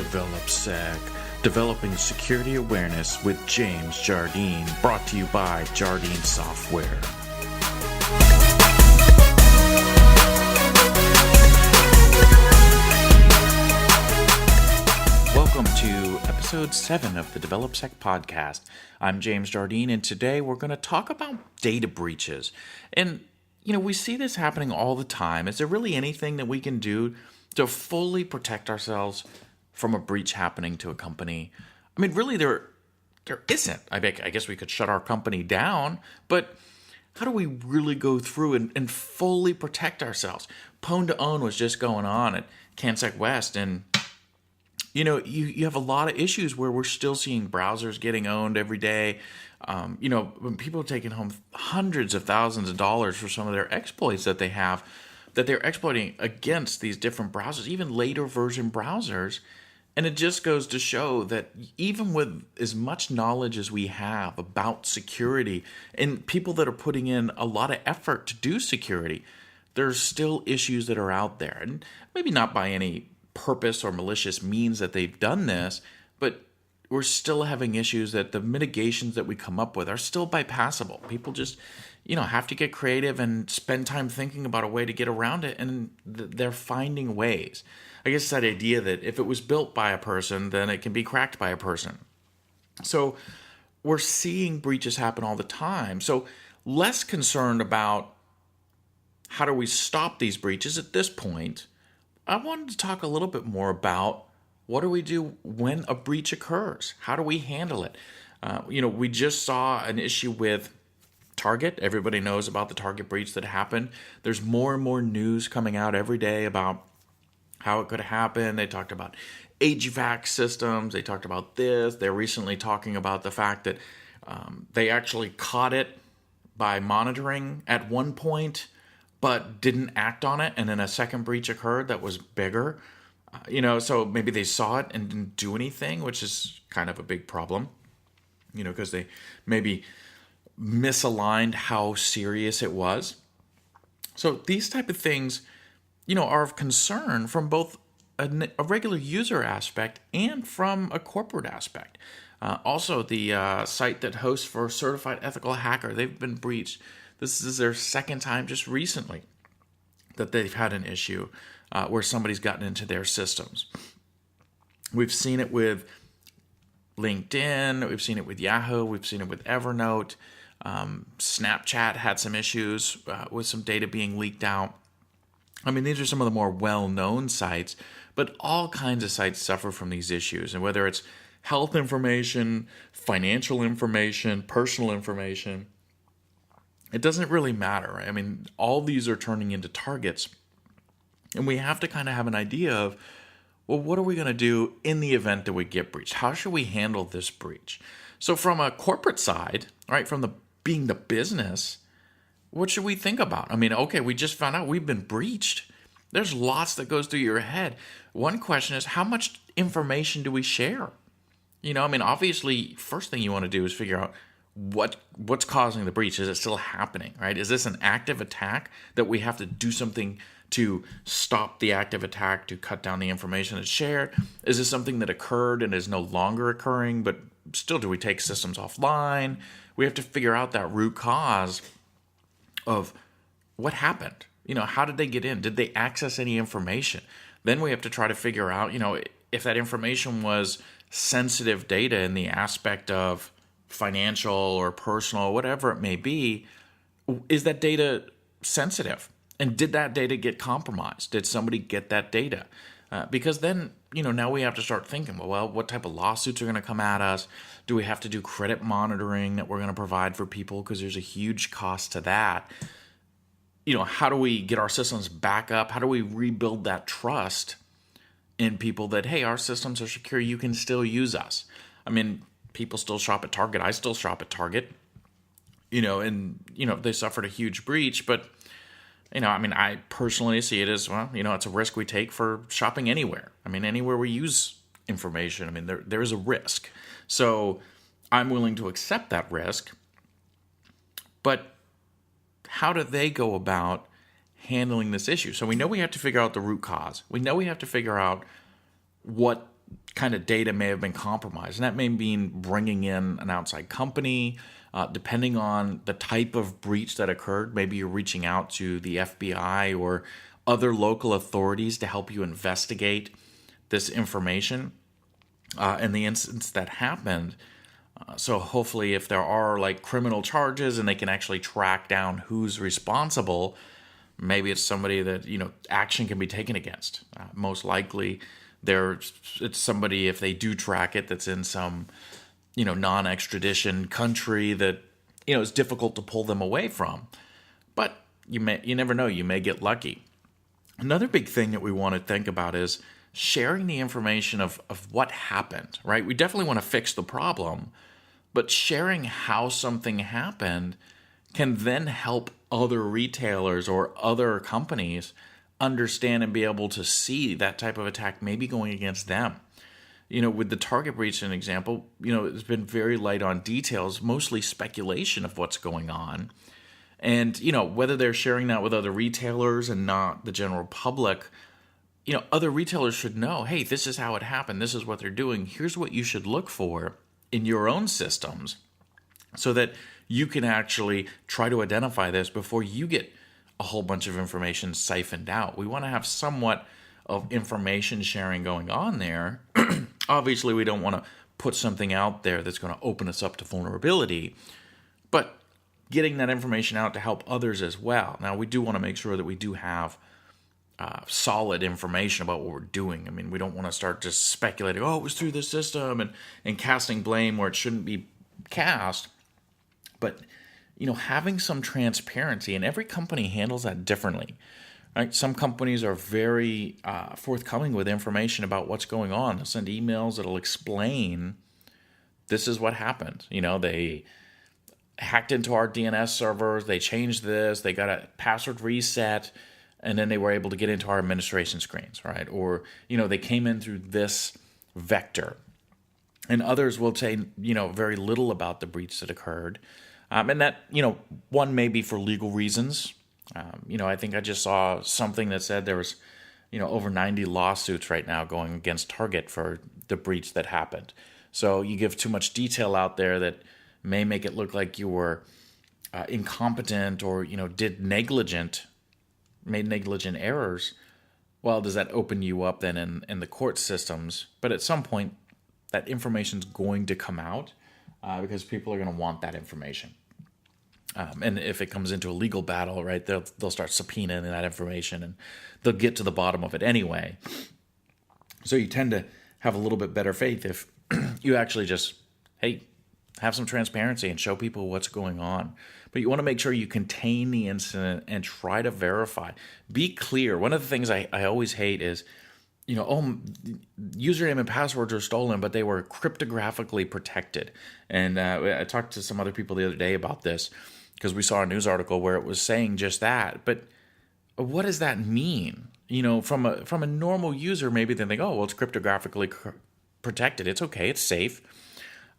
DevelopSec, Developing Security Awareness with James Jardine, brought to you by Jardine Software. Welcome to episode 7 of the DevelopSec podcast. I'm James Jardine, and today we're going to talk about data breaches. And, we see this happening all the time. Is there really anything that we can do to fully protect ourselves from a breach happening to a company? I mean, really, there isn't. I guess we could shut our company down, but how do we really go through and fully protect ourselves? Pwn to Own was just going on at CanSec West, and you have a lot of issues where we're still seeing browsers getting owned every day. When people are taking home hundreds of thousands of dollars for some of their exploits that they have, that they're exploiting against these different browsers, even later version browsers. And it just goes to show that even with as much knowledge as we have about security and people that are putting in a lot of effort to do security, there's still issues that are out there. And maybe not by any purpose or malicious means that they've done this, but we're still having issues that the mitigations that we come up with are still bypassable. People just, have to get creative and spend time thinking about a way to get around it, and they're finding ways. I guess that idea that if it was built by a person, then it can be cracked by a person. So we're seeing breaches happen all the time. So less concerned about how do we stop these breaches at this point. I wanted to talk a little bit more about what do we do when a breach occurs? How do we handle it? We just saw an issue with Target. Everybody knows about the Target breach that happened. There's more and more news coming out every day about how it could happen. They talked about HVAC systems. They talked about this. They're recently talking about the fact that they actually caught it by monitoring at one point, but didn't act on it. And then a second breach occurred that was bigger. So maybe they saw it and didn't do anything, which is kind of a big problem, because they maybe misaligned how serious it was. So these type of things, are of concern from both a regular user aspect and from a corporate aspect. Also, the site that hosts for Certified Ethical Hacker, they've been breached. This is their second time just recently that they've had an issue where somebody's gotten into their systems. We've seen it with LinkedIn. We've seen it with Yahoo. We've seen it with Evernote. Snapchat had some issues with some data being leaked out. I mean, these are some of the more well-known sites, but all kinds of sites suffer from these issues. And whether it's health information, financial information, personal information, it doesn't really matter. I mean, all these are turning into targets. And we have to kind of have an idea of, well, what are we going to do in the event that we get breached? How should we handle this breach? So from a corporate side, right, from being the business, what should we think about? I mean, okay, we just found out we've been breached. There's lots that goes through your head. One question is, how much information do we share? Obviously, first thing you want to do is figure out what's causing the breach. Is it still happening, right? Is this an active attack that we have to do something to stop the active attack, to cut down the information that's shared? Is this something that occurred and is no longer occurring, but still do we take systems offline? We have to figure out that root cause of what happened. How did they get in? Did they access any information? Then we have to try to figure out, if that information was sensitive data in the aspect of financial or personal, whatever it may be, is that data sensitive? And did that data get compromised? Did somebody get that data? Because then, now we have to start thinking, well, what type of lawsuits are going to come at us? Do we have to do credit monitoring that we're going to provide for people? Because there's a huge cost to that. How do we get our systems back up? How do we rebuild that trust in people that, hey, our systems are secure, you can still use us? I mean, people still shop at Target. I still shop at Target. They suffered a huge breach, but I personally see it as, it's a risk we take for shopping anywhere. I mean, anywhere we use information, there is a risk. So I'm willing to accept that risk. But how do they go about handling this issue? So we know we have to figure out the root cause. We know we have to figure out what kind of data may have been compromised. And that may mean bringing in an outside company, depending on the type of breach that occurred. Maybe you're reaching out to the FBI or other local authorities to help you investigate this information in the instance that happened. So hopefully if there are like criminal charges and they can actually track down who's responsible, maybe it's somebody that, action can be taken against. Most likely it's somebody, if they do track it, that's in some, non-extradition country that, is difficult to pull them away from. But you never know, you may get lucky. Another big thing that we want to think about is sharing the information of what happened, right? We definitely want to fix the problem, but sharing how something happened can then help other retailers or other companies understand and be able to see that type of attack maybe going against them. With the Target breach, an example, it's been very light on details, mostly speculation of what's going on. And, whether they're sharing that with other retailers and not the general public, other retailers should know, hey, this is how it happened. This is what they're doing. Here's what you should look for in your own systems so that you can actually try to identify this before you get a whole bunch of information siphoned out. We want to have somewhat of information sharing going on there. Obviously, we don't want to put something out there that's going to open us up to vulnerability, but getting that information out to help others as well. Now, we do want to make sure that we do have solid information about what we're doing. I mean, we don't want to start just speculating, it was through the system and casting blame where it shouldn't be cast. But, having some transparency, and every company handles that differently. Right? Some companies are very forthcoming with information about what's going on. They'll send emails that'll explain this is what happened. They hacked into our DNS servers, they changed this, they got a password reset, and then they were able to get into our administration screens, right? Or, they came in through this vector. And others will say, very little about the breach that occurred. And that, one may be for legal reasons. I think I just saw something that said there was, over 90 lawsuits right now going against Target for the breach that happened. So you give too much detail out there that may make it look like you were incompetent or, made negligent errors. Well, does that open you up then in the court systems? But at some point, that information's going to come out because people are going to want that information. And if it comes into a legal battle, right, they'll start subpoenaing that information and they'll get to the bottom of it anyway. So you tend to have a little bit better faith if you actually just, have some transparency and show people what's going on. But you want to make sure you contain the incident and try to verify. Be clear. One of the things I always hate is, username and passwords are stolen, but they were cryptographically protected. And I talked to some other people the other day about this because we saw a news article where it was saying just that. But what does that mean? From a normal user, maybe they think, it's cryptographically protected. It's okay. It's safe.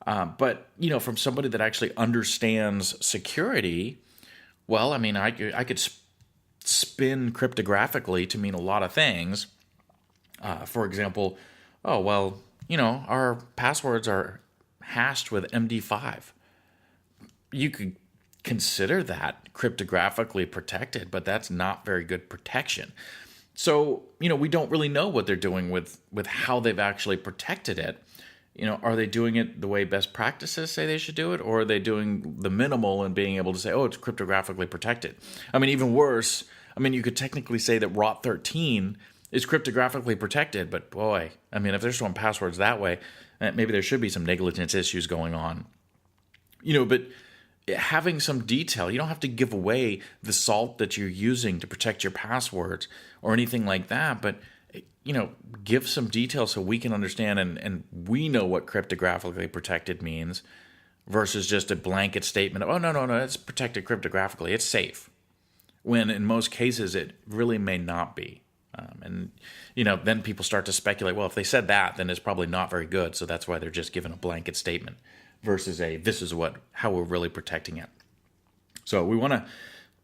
But from somebody that actually understands security, well, I mean, I could spin cryptographically to mean a lot of things. For example, our passwords are hashed with MD5. You could consider that cryptographically protected, but that's not very good protection. So, we don't really know what they're doing with how they've actually protected it. Are they doing it the way best practices say they should do it, or are they doing the minimal and being able to say, it's cryptographically protected? I mean, even worse, you could technically say that ROT 13 is cryptographically protected, but boy, if they're storing passwords that way, maybe there should be some negligence issues going on. But having some detail, you don't have to give away the salt that you're using to protect your passwords or anything like that, but give some detail so we can understand and we know what cryptographically protected means versus just a blanket statement of, no, it's protected cryptographically, it's safe. When in most cases, it really may not be. Then people start to speculate, well, if they said that, then it's probably not very good. So that's why they're just giving a blanket statement versus this is how we're really protecting it. So we want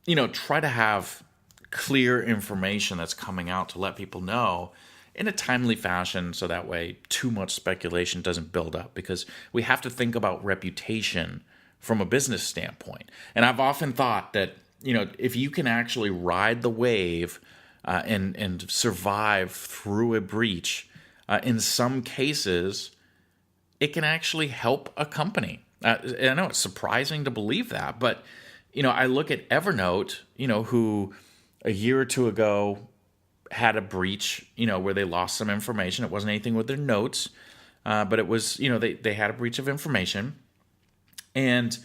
to, try to have clear information that's coming out to let people know. in a timely fashion so that way too much speculation doesn't build up, because we have to think about reputation from a business standpoint. And I've often thought that, if you can actually ride the wave and survive through a breach, in some cases, it can actually help a company. I know it's surprising to believe that, but I look at Evernote, who a year or two ago had a breach, where they lost some information. It wasn't anything with their notes, but it was, they had a breach of information, and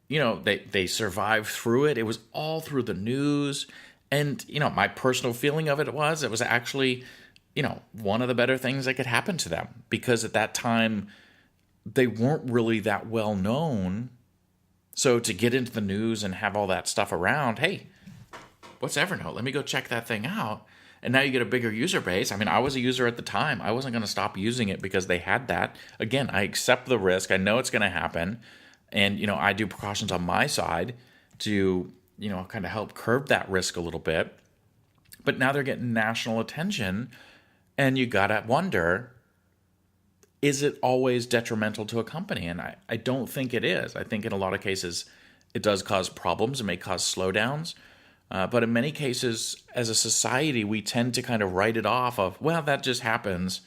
they survived through it. It was all through the news, and my personal feeling of it was actually, one of the better things that could happen to them, because at that time they weren't really that well known. So to get into the news and have all that stuff around, hey, what's Evernote? Let me go check that thing out. And now you get a bigger user base. I mean, I was a user at the time. I wasn't going to stop using it because they had that. Again, I accept the risk. I know it's going to happen. And, I do precautions on my side to, kind of help curb that risk a little bit. But now they're getting national attention. And you got to wonder, is it always detrimental to a company? And I don't think it is. I think in a lot of cases, it does cause problems. It may cause slowdowns. But in many cases, as a society, we tend to kind of write it off of, well, that just happens,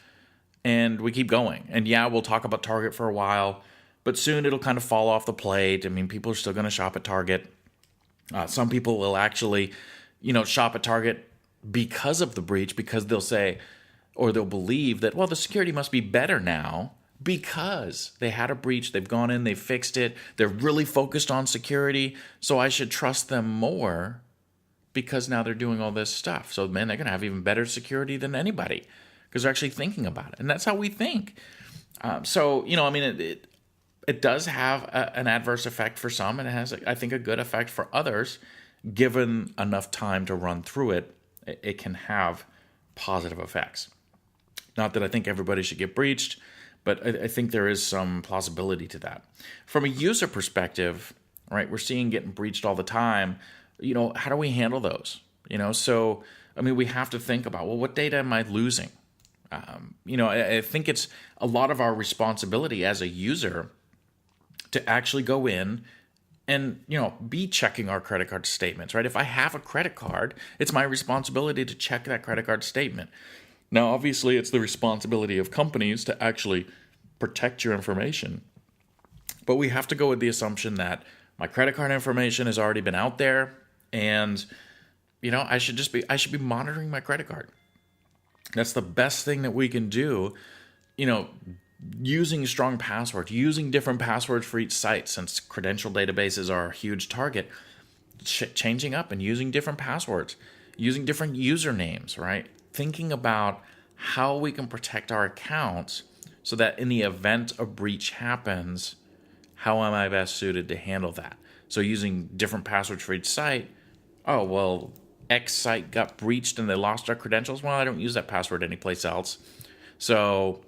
and we keep going. And yeah, we'll talk about Target for a while, but soon it'll kind of fall off the plate. I mean, people are still going to shop at Target. Some people will actually, shop at Target because of the breach, because they'll say, or they'll believe that, well, the security must be better now because they had a breach, they've gone in, they've fixed it, they're really focused on security, so I should trust them more because now they're doing all this stuff. So, man, they're going to have even better security than anybody because they're actually thinking about it. And that's how we think. It does have an adverse effect for some, and it has, I think, a good effect for others. Given enough time to run through it, it can have positive effects. Not that I think everybody should get breached, but I think there is some plausibility to that. From a user perspective, right, we're seeing getting breached all the time. How do we handle those? We have to think about, well, what data am I losing? I think it's a lot of our responsibility as a user to actually go in and, be checking our credit card statements, right? If I have a credit card, it's my responsibility to check that credit card statement. Now, obviously, it's the responsibility of companies to actually protect your information. But we have to go with the assumption that my credit card information has already been out there, and, I should be monitoring my credit card. That's the best thing that we can do, using strong passwords, using different passwords for each site, since credential databases are a huge target, changing up and using different passwords, using different usernames, right? Thinking about how we can protect our accounts so that in the event a breach happens, how am I best suited to handle that? So using different passwords for each site. Oh, well, X site got breached and they lost our credentials. Well, I don't use that password anyplace else. So,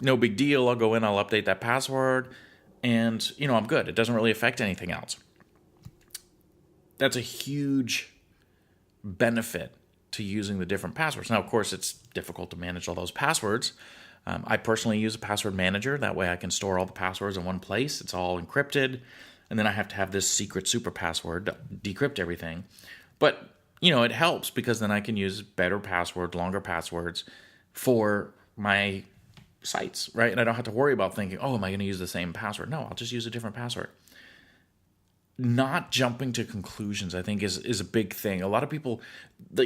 no big deal. I'll go in, I'll update that password, and, I'm good. It doesn't really affect anything else. That's a huge benefit to using the different passwords. Now, of course, it's difficult to manage all those passwords. I personally use a password manager. That way I can store all the passwords in one place. It's all encrypted. And then I have to have this secret super password to decrypt everything. But, it helps because then I can use better passwords, longer passwords for my sites, right? And I don't have to worry about thinking, oh, am I going to use the same password? No, I'll just use a different password. Not jumping to conclusions, I think, is a big thing. A lot of people,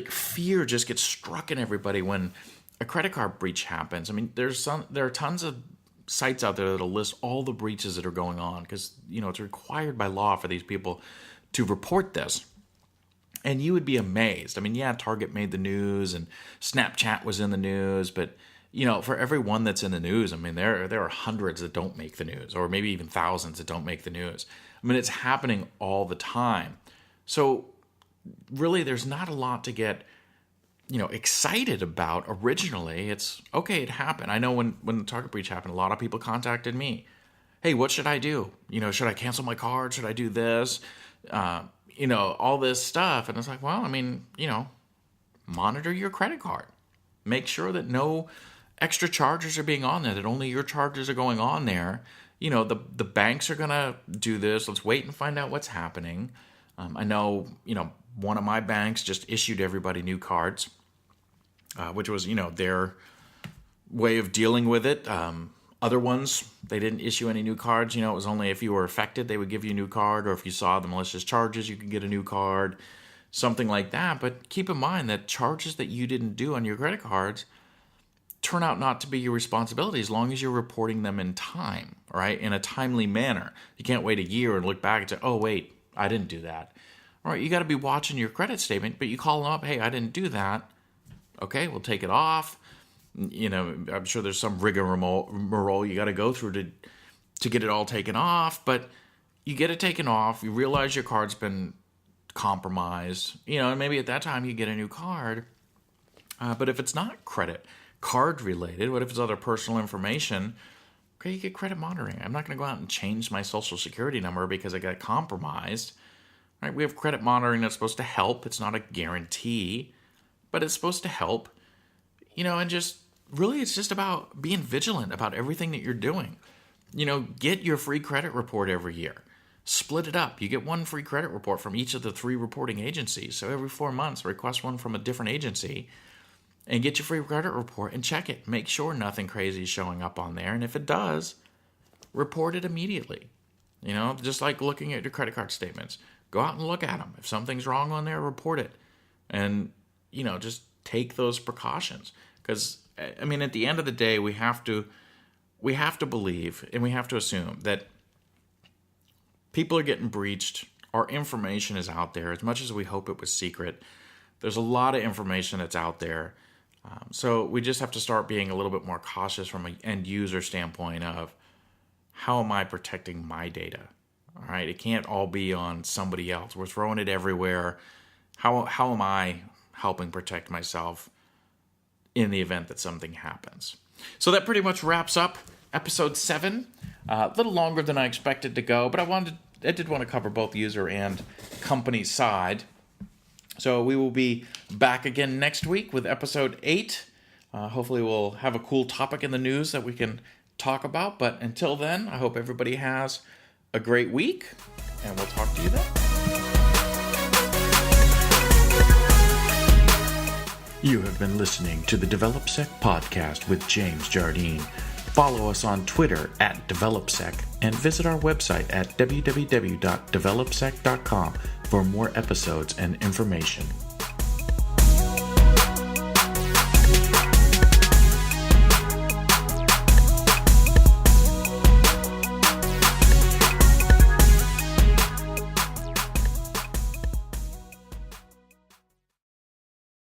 fear just gets struck in everybody when a credit card breach happens. I mean, there are tons of sites out there that'll list all the breaches that are going on because, it's required by law for these people to report this. And you would be amazed. I mean, yeah, Target made the news and Snapchat was in the news, but, for every one that's in the news, I mean, there are hundreds that don't make the news, or maybe even thousands that don't make the news. I mean, it's happening all the time. So really, there's not a lot to get, excited about originally. It's, okay, it happened. I know when the Target breach happened, a lot of people contacted me. Hey, what should I do? Should I cancel my card? Should I do this? All this stuff. And it's like, well, I mean, monitor your credit card. Make sure that no extra charges are being on there, that only your charges are going on there. The banks are going to do this. Let's wait and find out what's happening. I know, one of my banks just issued everybody new cards, which was, their way of dealing with it. Other ones, they didn't issue any new cards. It was only if you were affected, they would give you a new card, or if you saw the malicious charges, you could get a new card, something like that. But keep in mind that charges that you didn't do on your credit cards turn out not to be your responsibility as long as you're reporting them in time, right? In a timely manner. You can't wait a year and look back and say, oh, wait, I didn't do that. All right, you got to be watching your credit statement, but you call them up, hey, I didn't do that. Okay, we'll take it off. I'm sure there's some rigmarole you got to go through to get it all taken off, but you get it taken off, you realize your card's been compromised, and maybe at that time you get a new card. But if it's not card related, what if it's other personal information? Okay, you get credit monitoring. I'm not going to go out and change my social security number because I got compromised. Right? We have credit monitoring that's supposed to help. It's not a guarantee, but it's supposed to help. And just really, it's just about being vigilant about everything that you're doing. Get your free credit report every year. Split it up. You get one free credit report from each of the 3 reporting agencies. So every 4 months, request one from a different agency and get your free credit report and check it. Make sure nothing crazy is showing up on there. And if it does, report it immediately. Just like looking at your credit card statements. Go out and look at them. If something's wrong on there, report it. And, just take those precautions. Because, at the end of the day, we have to believe and we have to assume that people are getting breached. Our information is out there. As much as we hope it was secret, there's a lot of information that's out there. So we just have to start being a little bit more cautious from an end user standpoint of how am I protecting my data? All right, it can't all be on somebody else. We're throwing it everywhere. How am I helping protect myself in the event that something happens? So that pretty much wraps up episode 7. A little longer than I expected to go, but I did want to cover both user and company side. So we will be back again next week with episode 8. Hopefully we'll have a cool topic in the news that we can talk about. But until then, I hope everybody has a great week, and we'll talk to you then. You have been listening to the DevelopSec podcast with James Jardine. Follow us on Twitter at DevelopSec and visit our website at www.developsec.com for more episodes and information.